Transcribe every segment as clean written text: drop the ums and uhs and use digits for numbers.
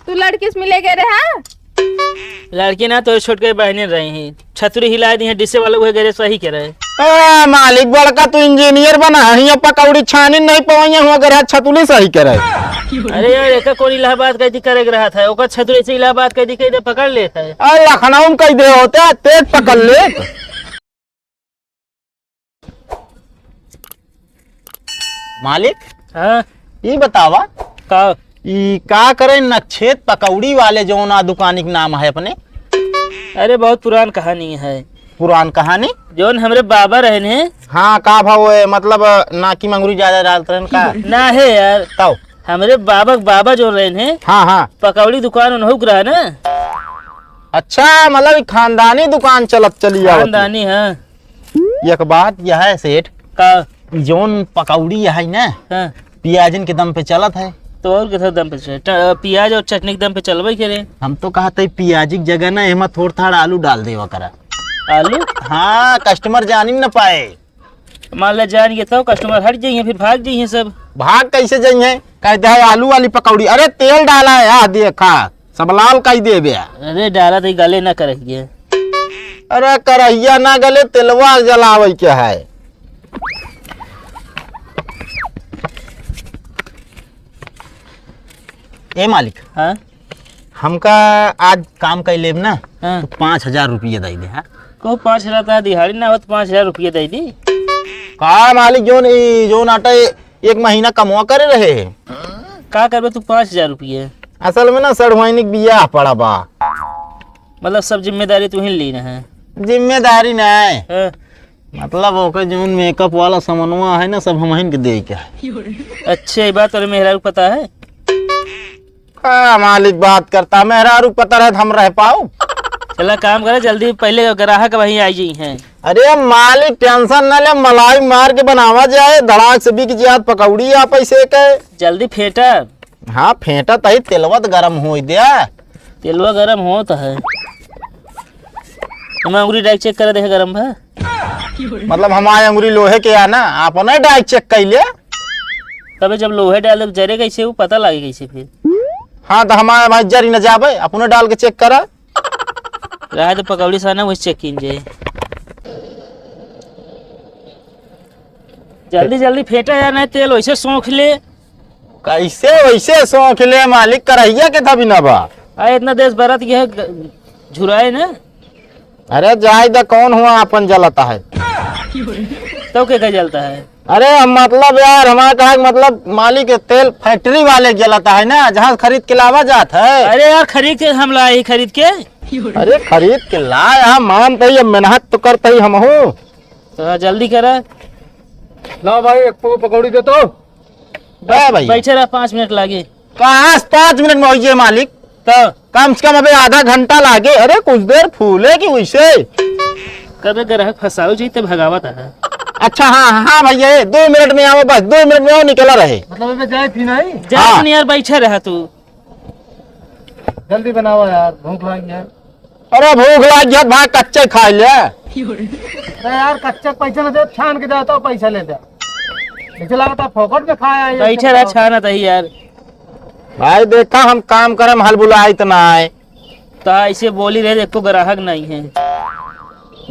तू लड़की से मिले गए रहा? लड़की ना तो छोट के बहने रही हैं, छतरी हिला दी है डिस्से वाले हुए गए सही कह रहे। मालिक बड़का तू इंजीनियर बना है, पकौड़ी छानी नहीं पवैया हुआ अगर छतुली सही करे। अरे यार एक कौन इलाहाबाद कैदी करे रहा था, ओकर छतरी से इलाहाबाद कैदी कह पकड़ लेता है। अरे लखनऊ में कई दे होते तेज पकड़ ले। मालिक हाँ ये बतावा का का करे नक्षेत पकौड़ी वाले जो ना दुकानी के नाम है अपने? अरे बहुत पुरान कहानी है। पुरान कहानी जोन हमरे बाबा रहने। हाँ का भाव है, मतलब ना की मंगरू ज्यादा डालते रहन का ना है यार, तो हमरे बाबा जो रहने। हाँ हाँ पकौड़ी दुकान उन्हों रहा ना। अच्छा मतलब खानदानी दुकान चलत चली खानदानी। हाँ एक बात यह है सेठ का जोन पकौड़ी है ना हाँ। प्याजन के दम पे चलत है तो और कितना दम पे प्याज और चटनी के दम पे चलवे करे। हम तो कहते प्याजी की जगह ना एमा थोड़ा थोड़ा आलू डाल देवा करा। आलू? हाँ कस्टमर जान ही न पाए। मान ला जान गए तो कस्टमर हट जाइए फिर भाग जाइए सब। भाग कैसे जाइए? कहते है आलू वाली पकौड़ी, अरे तेल डाला है आ देखा सब लाल कई दे बे। अरे डाला तो गले ना करिए। अरे करहिया ना गले तेलवा जलावे के है। ए मालिक हाँ हमका आज काम कर लेब ना हाँ। तो 5,000 रुपये दे दे। को 5,000 था दिहाड़ी ना हो तो 5,000 रुपये दे दी। का मालिक जोन आटा एक महीना कमवा करे रहे का करबे तू 5,000 रुपये? असल में ना सड़वाइनिक बियाह पड़ा बा, मतलब सब जिम्मेदारी तू ही लेना है। जिम्मेदारी ना है हाँ। मतलब ओके जोन मेकअप वाला सामानवा है ना सब हम के दे के है। अच्छा ये बात और मेहरा पता है? का मालिक बात करता मेहरारू पता रहे हम रह पाओ। चला काम करे जल्दी, पहले ग्राहक वहीं आई जी हैं। अरे मालिक टेंशन न ले, मलाई मार के बनावा जाए धड़ाक से बिक जात पकौड़ी आ पैसे के। जल्दी फेंटा। हाँ फेंटा तही तेलवा गरम हो दिया। तेलवा गरम हो तो है अंगुरी डाइक चेक कर देखे गरम है। मतलब हमारे अंगुरी लोहे के आना आप ना डाइक चेक कर ले। तबे जब लोहे डाल जरे कैसे वो पता लगे कैसे फिर। हाँ तो हमारे भाई जरी न जाबे अपने डाल के चेक करा रहा तो पकौड़ी साना वही चेक कीजिए। जल्दी जल्दी फेंटा यार नहीं तेल वैसे सौंख ले। कैसे वैसे शौक ले मालिक करहिया के था बिना बा। अरे इतना देश बरत गया झुराए ना। अरे जाए द कौन हुआ अपन जलता है तो क्या जलता है? अरे मतलब यार हमारा कहा मतलब मालिक तेल फैक्ट्री वाले जलाता है ना जहाँ खरीद के लावा जाता है। अरे यार खरीद के हम लाए खरीद के। अरे खरीद के लाया मानते ही मेहनत तो करते ही हम हूँ। तो जल्दी करा। ला भाई एक पकौड़ी दे तो। भाई बैठे रहा 5 मिनट लागे। कहाँ 5 मिनट में हो मालिक? तो कम से कम अभी आधा घंटा लागे। अरे कुछ देर फूले की वैसे कभी ग्राहक फंसाओ जी तो भगावत है। अच्छा हाँ हाँ भैया 2 मिनट में आओ, बस 2 मिनट में आओ निकला रहे। मतलब जाए थी नहीं जा यार बैठे रहा तू। जल्दी बनाओ यार भूख लगी है। अरे भूख लग गया भाई कच्चे खा ले। अरे यार कच्चे पैसे न दे छान के जाता पैसा ले दे लगता फोकट में खाया। बैठे रहा छाना था यार। भाई देखा हम काम करे हल बुलाए इतना आए तो ऐसे बोली रहे देखो ग्राहक नहीं है।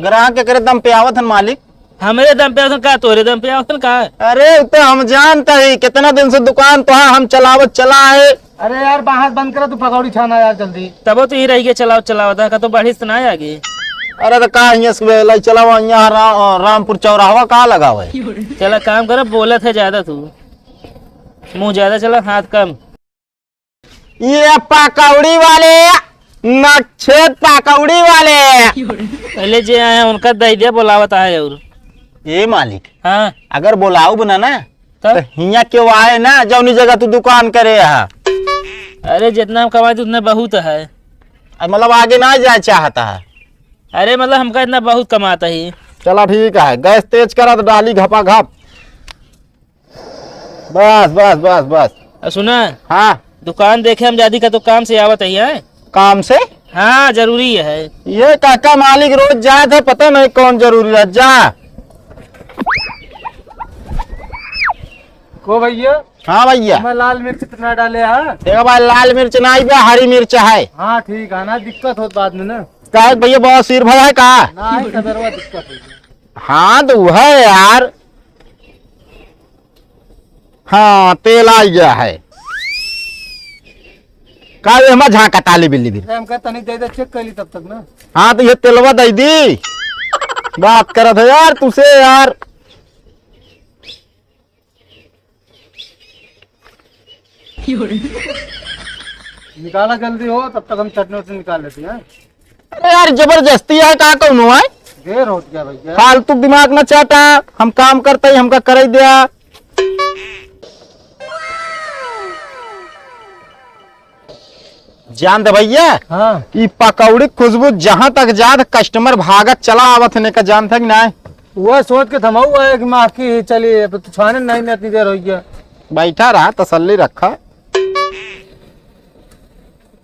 ग्राहक के करे दम पे आवत हन मालिक। हमारे दम पे आवतन का तोरे दम पे आवतन का? अरे तो हम जानते ही कितना दिन से दुकान तो हम चलावत चला है। अरे यार बाहर बंद करा तू पकौड़ी छाना यार जल्दी। तब तो ही रह गया चलाओ था का तो बढ़ी इतना आगे। अरे तो कहा चलावा यहाँ रामपुर चौराहा कहा लगा हुआ है। चला काम कर बोला था ज्यादा तू मुंह ज्यादा चला हाथ कम। ये पकौड़ी वाले नक्षेत पकौड़ी वाले पहले जो आए उनका दे दिया बोलावत है। और ये मालिक हाँ अगर बोलाऊ बना ना तो हिया क्यों आए ना जौनी जगह तू दुकान करे यहाँ। अरे जितना कमाए उतना बहुत है। मतलब आगे ना जाए चाहता है। अरे मतलब हमका इतना बहुत कमाता ही। चला ठीक है गैस तेज करा तो डाली घपा घप। बस बस बस बस। सुना हाँ दुकान देखे हम जादी का तो काम से आवत है। काम से हाँ जरूरी है। ये काका मालिक रोज जाए थे पता नहीं कौन जरूरी है। जा को भैया हाँ भैया मैं लाल मिर्च कितना डाले हाँ? देखो भाई, लाल मिर्च नहीं बे, हरी मिर्च है। हाँ ठीक है ना, दिक्कत होत बाद में ना। क्या भैया, बहुत सिर भर है का? ना ही सदरवा दिक्कत है। हाँ तो वो है यार। हाँ तेल आ गया है का? ये हमारा झाँका ताली बिल्ली भी। हम कहते नहीं दे दे, चेक कर ली तब तक ना। हाँ तो ये तेलवा दे दी। बात करत है यार तुसे यार। निकाला जल्दी हो, तब तक हम चटनी उटनी निकाल लेते हैं। अरे यार जबरदस्ती है का कौनो है? देर हो गया भैया। फालतू दिमाग न चाटा, हम काम करते ही हमका कर दिया। जान दे भैया, हाँ ई पकौड़ी खुशबू जहां तक जात कस्टमर भागत चला आवत ने का जान था कि ना? वो सोच के थमा हुआ है कि माँ की चलिए, अब तो छाने नहीं में इतनी देर हो गया। बैठा रहा, तसल्ली रखा।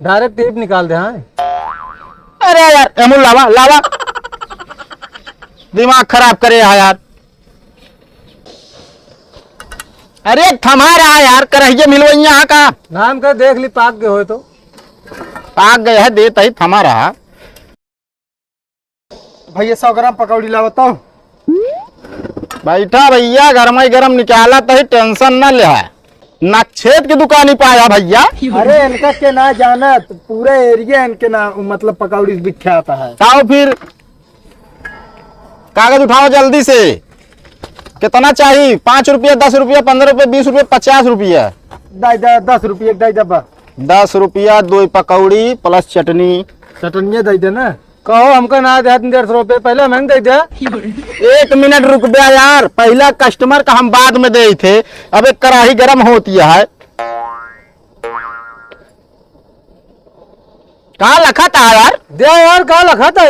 डायरेक्ट टेप निकाल दे। हाँ अरे यार एमू लावा लावा, दिमाग खराब करे यार। अरे थमा रहा यार, करहिए मिलवई यहाँ का। नाम कर देख ली, पाक गए हो तो। पाक गए है, देता ही थमा रहा। भैया 100 ग्राम पकौड़ी ला बताओ। बैठा भैया, गरम ही गरम निकाला तो ही, टेंशन न ले। नक्षेद की दुकान ही पाया भैया। अरे इनका के ना जाना, तो पूरे एरिया इनके ना मतलब पकौड़ी विख्यात है। आओ फिर कागज उठाओ जल्दी से। कितना चाहिए? 5 रुपया, 10 रुपया, 15 रुपया, 20 रुपया, 50 रुपया? 10 रुपये दाई डब्बा। 10 रुपया 2 पकौड़ी प्लस चटनी। चटनिया दे देना। कहो हमको ना दे 150 रुपये, पहले महंग दे दे। 1 मिनट रुक गया यार, पहला कस्टमर का हम बाद में दे थे। अब एक कढ़ाई गरम होती है। कहाँ लखा था यार? दे यार, कहाँ लखा था?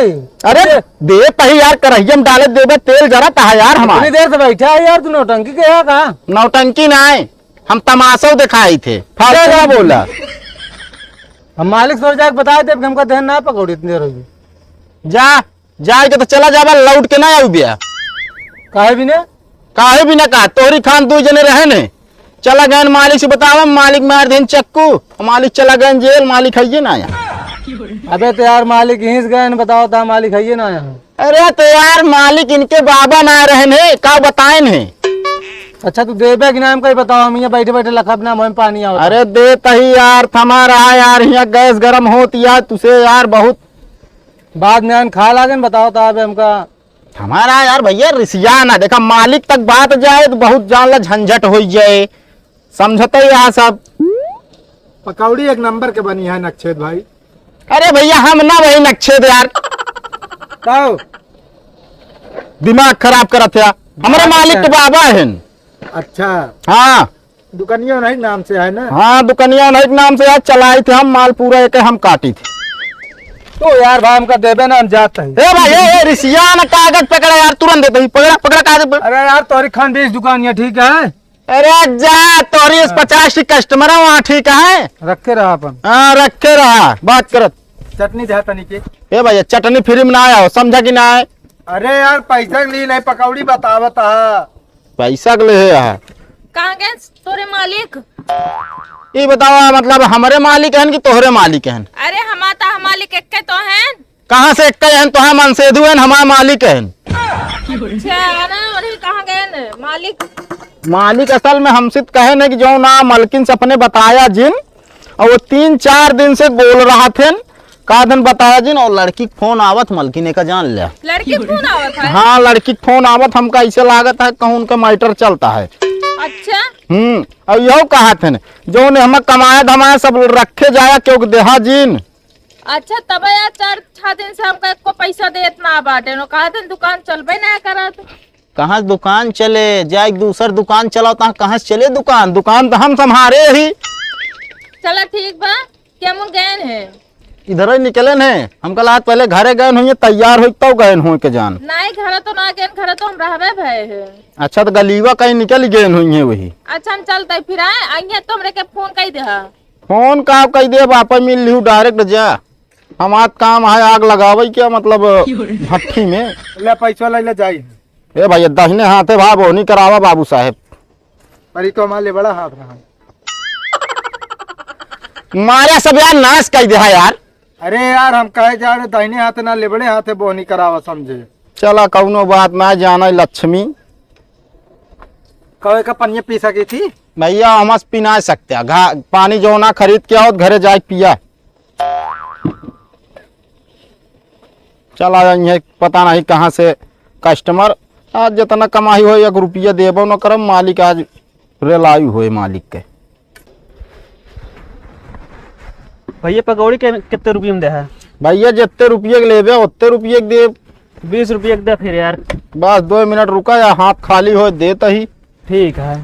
अरे दे तही यार, कढ़ाई में डाले देवे, तेल जरा था यार इतनी हमारे। देर से बैठा है यार, तू नौटंकी के है कहाँ? नौटंकी नहीं, हम तमाशा दिखाई थे। फालतू क्या बोला? हम मालिक सोच जाके बताए थे हमका ध्यान ना पकौड़ी इतनी देर होगी। जा जाए के तो चला जावा, लौट के ना आऊ बिया। काहे भी ने? काहे भी ना कहा, तोहरी खान 2 जने रहे ने। चला गए मालिक से बतावा, मालिक मार देन चक्कू, मालिक चला गए जेल, मालिक है ना यहाँ। अबे तो यार मालिक यहीं से गए, बताओ था मालिक है ना यहाँ। अरे तो यार मालिक इनके बाबा ना रहे ने, का बताए ने। अच्छा तू देबे कि नाम का ही बताओ, हम यहाँ बैठे बैठे लखा अपना मुँह में पानी आओ। अरे दे तही यार, थमा रहा यार, यहाँ गैस गरम होती है तुसे यार बहुत। बाद में खा लागे बताओ था अबे हमका। हमारा यार भैया रिसिया ना, देखा मालिक तक बात जाए तो बहुत जानला झंझट हो जाए, समझते ही यहाँ सब। पकौड़ी एक नंबर के बनी है नक्षेद भाई। अरे भैया हम ना वही नक्षेद यार, तो दिमाग खराब करत है। हमारे मालिक के बाबा है। अच्छा हाँ दुकानिया नहीं नाम से है ना? हाँ दुकानिया नहीं नाम से यार चलाई थे हम, माल पूरा एक हम काटी थी। तो यार भाई हमका देबे ना, हम जाते हैं। ए भाई ए रिसिया ना, कागज पकड़ा यार, तुरंत देते ही, पकड़ा पकड़ा कागज पकड़ा। अरे यार तोरी खान बीस दुकानिया ठीक है। अरे जा तोरी 50 कस्टमर है वहाँ, ठीक है रखे रहा अपन। हाँ रखे रहा, बात करत। चटनी दे तनी के। ए भैया चटनी फ्री में ना आया हो, समझा कि ना है? अरे यार पैसा ली नहीं, पकौड़ी बतावत है। पैसा के लिए है। कहाँ गए तोरे मालिक? ये बताओ मतलब हमारे मालिक हैं कि तोहरे मालिक हैं? अरे हमारा मालिक एक तो हैं। कहाँ से एक हैं? तो है मनसेधु हैं, हमारा मालिक हैं। अच्छा ना, अरे कहाँ गए न? मालिक मालिक असल में हमसे कहे न कि जो ना मलकिन से अपने बताया जिन, और वो 3-4 दिन से बोल रहा थे का दिन बताया जिन, और लड़की फोन आवत मलकिन का जान लिया। लड़की फोन आवत है? हाँ लड़की फोन आवत, हमका ऐसे लागत है कहूँ उनका मैटर चलता है। अच्छा और यहो कहा थे जो ने हम कमाया धमाया सब रखे जाया क्यों देहा जिन। अच्छा तब यार 4-6 दिन से हमका एको पैसा देत ना बाटे नो, कहा दिन दुकान चलबे ना करत। कहाँ दुकान चले जाए, दूसर दुकान चलाता कहाँ से चले दुकान, दुकान तो हम संभारे ही। चला ठीक बा, क्या मुन गए हैं? इधर ही निकले हैं हम, कल पहले घरे गए हुए, तैयार हुई तो गए हुए के जान। नहीं घर तो ना गए, घर तो हम रहबे भय है। अच्छा तो गलीवा कहीं निकल गए हुई है वही। अच्छा हम चलते फिर आए, आइए तो हमरे के फोन कही दे। फोन का कही दे, वापस मिल लिहू डायरेक्ट जा। हमार काम है आग लगावे क्या मतलब भट्ठी में। ले पैसा ले जाई। ए भैया दाहिने हाथे भाव नहीं करावा बाबू साहेब। अरे तो हमारे बड़ा हाथ रहा। मारे सब यार नाश कर दिया यार। अरे यार हम कहे जा रहे दाहिने हाथ ना लेबड़े हाथे बोनी करावा समझे। चला कौनो बात ना जाना लक्ष्मी कहे का पनिया पी सकी थी भैया हम पी ना सकते पानी जो ना खरीद के आओ घरे जाके पिया। चला ये पता नहीं कहाँ से कस्टमर आज जितना कमाई हो 1 रुपया देबो न करम मालिक आज रेलाई हुए मालिक के। भैया पकौड़ी के कितने रुपये में दे है? भैया जितने रुपये के लेबे उतने रुपये के दे। 20 रुपये के दे फिर यार। बस 2 मिनट रुका या हाथ खाली हो देता ही। ठीक है।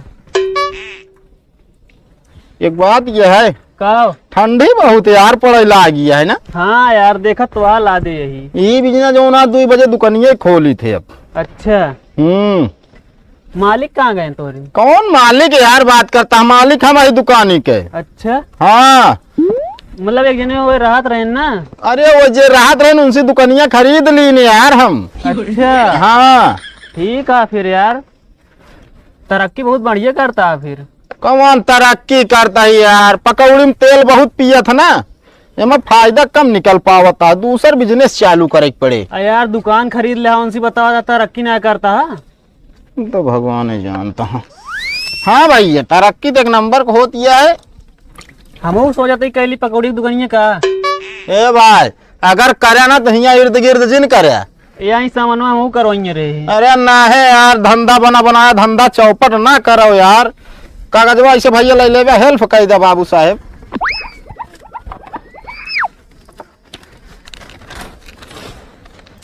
एक बात यह है कहो। ठंडी बहुत यार पड़े लागी है ना। हाँ यार देखा तो आ ला दे यही। ये बिजना जो ना 2 बजे दुकानिए खोली थे अब। अच्छा मालिक कहाँ गए तोरे? कौन मालिक है यार बात करता? मालिक हमारी दुकानी के। अच्छा हाँ मतलब एक जने वो राहत रहे ना। अरे वो जे राहत रहे उनसे दुकानिया खरीद ली ने यार हम। अच्छा हाँ ठीक है फिर यार तरक्की बहुत बढ़िया करता है फिर। कौन तरक्की करता है यार? पकौड़ी में तेल बहुत पिया था ना एमा फायदा कम निकल पावता। दूसर बिजनेस चालू करे पड़े। यार दुकान खरीद ले उनसे बतावा जाता तरक्की ना करता है। तो भगवान ही जानता हूँ। हाँ भाई ये तरक्की तो 1 नंबर को होती है। हम सो जाते कैली पकौड़ी की दुकानिया का। ए भाई अगर करे ना तो यहाँ इर्द गिर्द जिन करे यही सामान हम करवाइए रहे। अरे ना है यार धंधा बना बनाया धंधा चौपट ना करो यार। कागजवा ऐसे भैया ले ले हेल्प कर दे बाबू साहेब।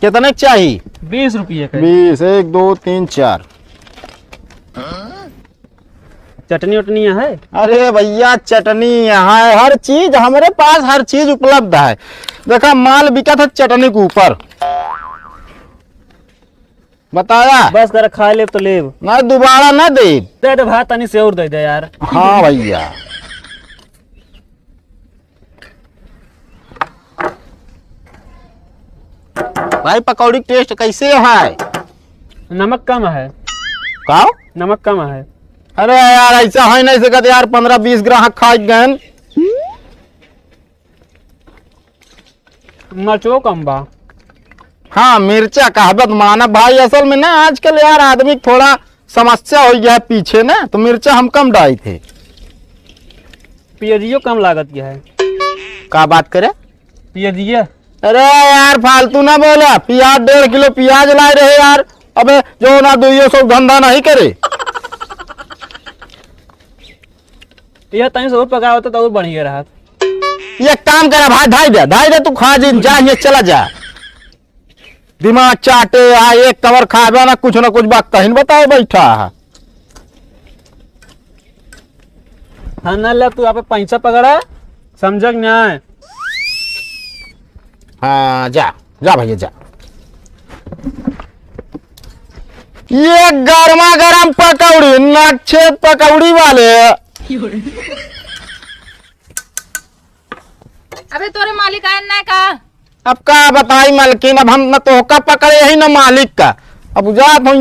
कितने चाहिए? 20 रुपये का। 20 1 2 3 4। चटनी वटनी है? अरे भैया चटनी यहाँ है हर चीज हमारे पास हर चीज उपलब्ध है। देखा माल बिका था चटनी के ऊपर। बताया बस कर खा ले तो ले ना दोबारा ना दे दे भात तनी से और दे दे यार। हाँ भैया भाई पकौड़ी टेस्ट कैसे है? नमक कम है। का नमक कम है। अरे यार ऐसा है नहीं सकते यार 15-20 ग्राहक खा गए। मरचो कम बा। हाँ मिर्चा कहबत माना भाई असल में ना आजकल यार आदमी थोड़ा समस्या हो गया है पीछे ना तो मिर्चा हम कम डाले थे। पियजियो कम लागत की है। का बात करे? पियजिया अरे यार फालतू ना बोला। प्याज 1.5 किलो प्याज लाए रहे यार। अबे जो ना 200 धंधा नहीं करे। यह तनी से और पका होता तो और बढ़िया रहा। ये काम करा भाई ढाई दे तू खा जी जा ये चला जा। दिमाग चाटे एक कवर खाबे ना कुछ बात कहीं बताओ बैठा। हाँ ना ले तू यहाँ पे पैसा पकड़ा समझ ना। हाँ जा जा भैया जा। ये गर्मा गर्म पकौड़ी नक्षेत पकौड़ी वाले। अबे तोरे मालिक आए ना का? अब का बताई मालकिन अब हम न तो का पकड़े ही न मालिक का। अब जात हो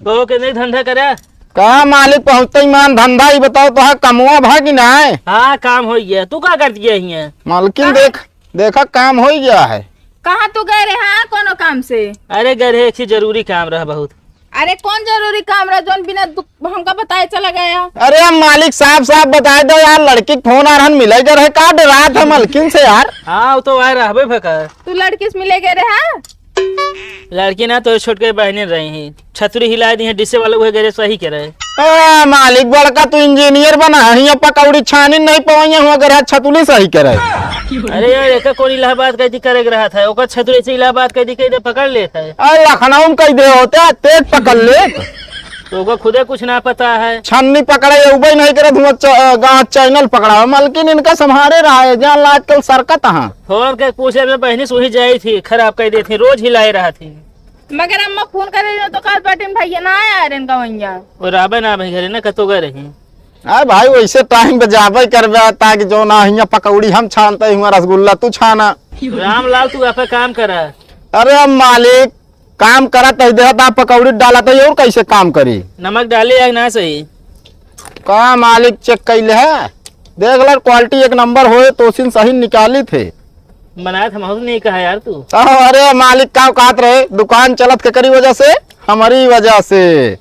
तो के नहीं धंधा करे का मालिक पहुँचते ही मान धंधा ही बताओ तो कमुआ भागी ना है। हाँ काम हो गया। तू क्या कर दिया है? मालकिन देखा काम हो गया है। कहाँ तू गए रे? हाँ कोनो काम से? अरे गए एक जरूरी काम रहा बहुत। अरे कौन जरूरी काम रहा जोन बिना हमका बताए चला गया? अरे हम मालिक साहब बताए दो यार लड़की फोन आ रहा मिले जा रहे का डरा था मालकिन से यार। हाँ वो तो आ रहा फका। तू लड़की से मिले गए रे? हाँ लड़की ना तो छोट के बहने रही हैं छतरी हिला दी है डिस्से वाले वो गए सही कह रहे। मालिक बड़का तू इंजीनियर बना है पकौड़ी छानी नहीं पवैया हुआ कर छतुली सही करे। अरे यार एक कौन इलाहाबाद कैदी करे रहा था ओकर छतरी से इलाहाबाद कैदी कह दे पकड़ लेता है। अरे लखनऊ में कई दे होते तेज पकड़ ले तो ओकर खुदे कुछ ना पता है। छन्नी पकड़े उबे नहीं करे गाँव चैनल पकड़ा मालकिन इनका संभारे रहा है जहाँ आजकल सरकत। हाँ फोन के पूछे में बहनी सुही जाई थी खराब कर दी थी रोज हिलाए रहा थी। मगर अम्मा फोन करे तो काल बाटे भैया ना आया रे इनका वैया और राबे ना भाई घरे ना कतो गए रही। अरे भाई वैसे टाइम पे जाबे करबे ताकि जो ना हिया पकौड़ी हम छानते हुआ रसगुल्ला तू छाना। रामलाल तू आप काम करा। अरे अब मालिक काम करा तो देता पकौड़ी डाला तो और कैसे काम करी? नमक डाले या ना सही? का मालिक चेक कैले है? देख ला क्वालिटी एक नंबर होए तो सिन सही निकाली थे। बनाया था महसूस नहीं कहा यार तू। अरे मालिक का औकात रहे, दुकान चलत के करी वजह से, हमारी वजह से।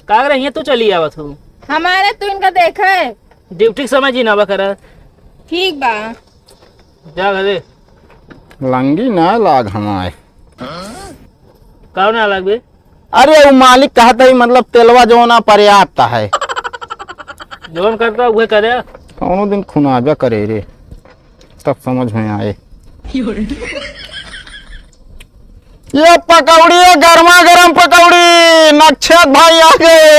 का रही है तू चली आवत हूँ हमारे तू इनका देखा है। ड्यूटी के समय जी ना करा। ठीक बा। जा घरे। लंगी ना लाग हमारे। का ना लाग बे? अरे वो मालिक कहता ही मतलब तेलवा जो ना पर्याप्त है। जौन करता वह करे। कौनो दिन खुनाबा करे रे, तब समझ में आए। ये पकौड़ी है, गर्मा गर्म पकौड़ी। नक्षत भाई आ गए।